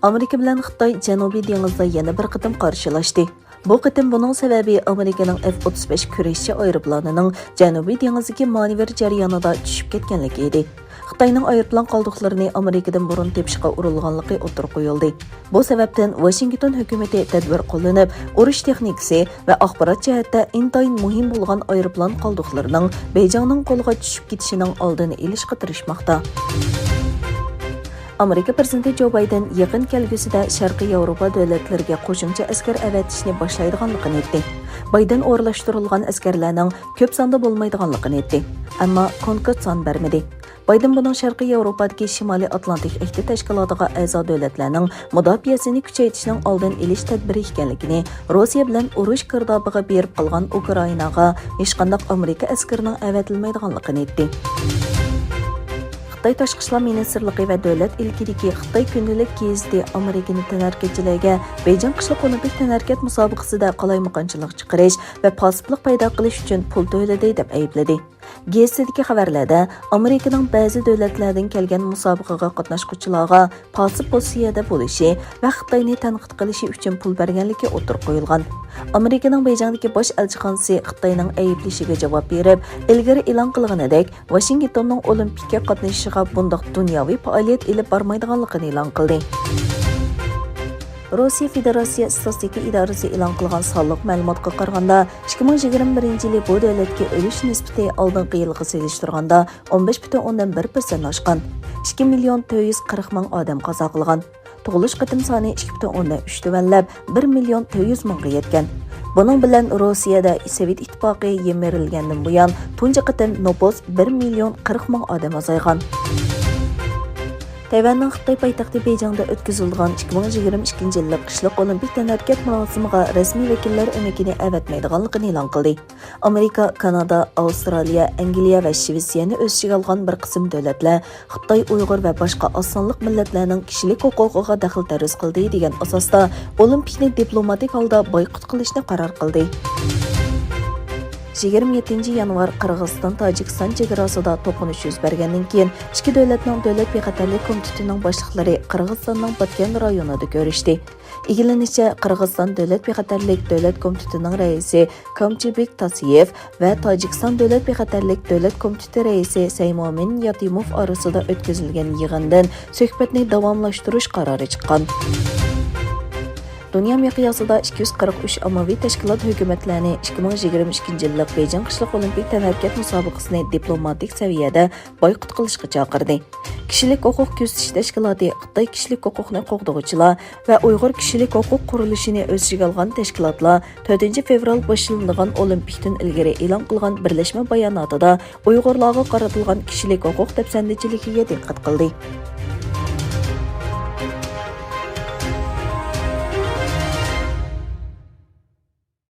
Amerika bilan Xitoy Janubiy dengizda yana bir qitim qarshilashdi. Bu qitim buning sababi Amerikaning F-35 kurashchi aeroplanining Janubiy dengizdagi manevr jarayonida tushib ketganligi edi. Xitoyning aeroplan qoldiqlarini Amerikadan burun tepishga urilganligi o'tirib qo'yildi. Bu sababdan Washington hukumati tadbir qo'llanib, urush texnikasi va axborot jihatda intayin muhim bo'lgan aeroplan qoldiqlarining Beijingning qo'liga tushib ketishining oldini olishga tirishmoqda. Amerika prezidenti Joe Biden yaqin kelgusida Sharqiy Yevropa davlatlariga qo'shimcha askar avatishni boshlaydiganligini aytdi. Biden o'rlashtirilgan askarlarning ko'p sonda bo'lmaydiganligini aytdi, ammo konkret son bermadi. Biden buning Sharqiy Yevropadagi Shimoliy Atlantik ihti tashkilotiga a'zo davlatlarning mudofaasini kuchaytirishning oldin olish tadbiri ekanligini, Rossiya bilan urush girdobiga berib qolgan Ukrainaga hech qanday Amerika askarining avatilmaydiganligini aytdi. Xitoy Tashqi ishlar ministrligi va davlat ilkidagi Xitoy kundalik gazeti Amerikani tanarkatchilarga Beijing qishloq olimpik tanarkat musobaqasida qalaymuqonchilik chiqarish va pasiplik paydo qilish uchun pul to'ladi deb aybladi. Gazetdagi xabarlarda Amerikaning ba'zi davlatlardan kelgan musobaqaga qatnashuvchilarga pasip pozitsiyada bo'lishi va Xitoyni tanqid qilishi uchun pul berganligi o'tirib qo'yilgan. Amerikaning Beijingdagi bosh elchixonasi Xitoyning ayblashiga javob berib, ilgari e'lon qilganidek, Washingtonning olimpikka qatnashishiga bundoq dunyoviy faoliyat ilib bormaydiganligini e'lon qildi. Rossiya Federatsiya Statistika idorasi e'lon qilgan sonliq ma'lumotga qaraganda, 2021 yili bu davlatga o'lish nisbati oldingi yilga solishtirganda 15,1% oshgan. 2,440,000 odam qazo qilgan. Tug'ilish qitim soni 2,3 tuvallab 1,400,000 ga yetgan. Buning bilan Rossiyada Sovet ittifoqi yemirilgandan buyon tunji qitim nopos 1,40,000 odam azaygan. Tayvanning Xitoy poytaxti Beijingda o'tkazilgan 2022 yillik qishloq olimpik tanarkat marosimiga rasmiy vakillar umikini avatmaydiganligini e'lon qildi. Amerika, Kanada, Avstraliya, Angliya va Shvetsiyani o'z ichiga olgan bir qism davlatlar Xitoy, Uyg'ur va boshqa osonliq millatlarning kishilik huquqiga daxl taruz qildi degan asosda olimpikni diplomatik holda boykot qilishni qaror qildi. 27 yanvar Qirg'iziston-Tojikiston chegarasida to'qinish yuz bergandan keyin ikki davlatning davlat bexatarlik komitetining boshliqlari Qirg'izistonning Botken rayonida ko'rishdi. Egilanishicha, Qirg'iziston davlat bexatarlik davlat komitetining raisi Kamchibek Tasiyev va Tojikiston davlat bexatarlik davlat komiteti raisi Saymomin Yatimov orasida o'tkazilgan yig'indan suhbatni davomlashtirish qarori chiqqan. Dünya miqyosida 243 ommaviy tashkilot hukumatlarni 2022 yillik Beijing qishloq olimpik tanarkat musobaqasini diplomatik saviyada boykot qilishga chaqirdi. Kishilik huquq kuzatish tashkiloti Xitoy kishilik huquqni qo'g'dovchilar va Uyg'ur kishilik huquq qurilishini o'z ichiga olgan tashkilotlar 4 fevral boshlanadigan olimpikdan ilgari e'lon qilgan birlashma bayonotida Uyg'urlarga qaratilgan kishilik huquq dafsandichiligiga diqqat qildi.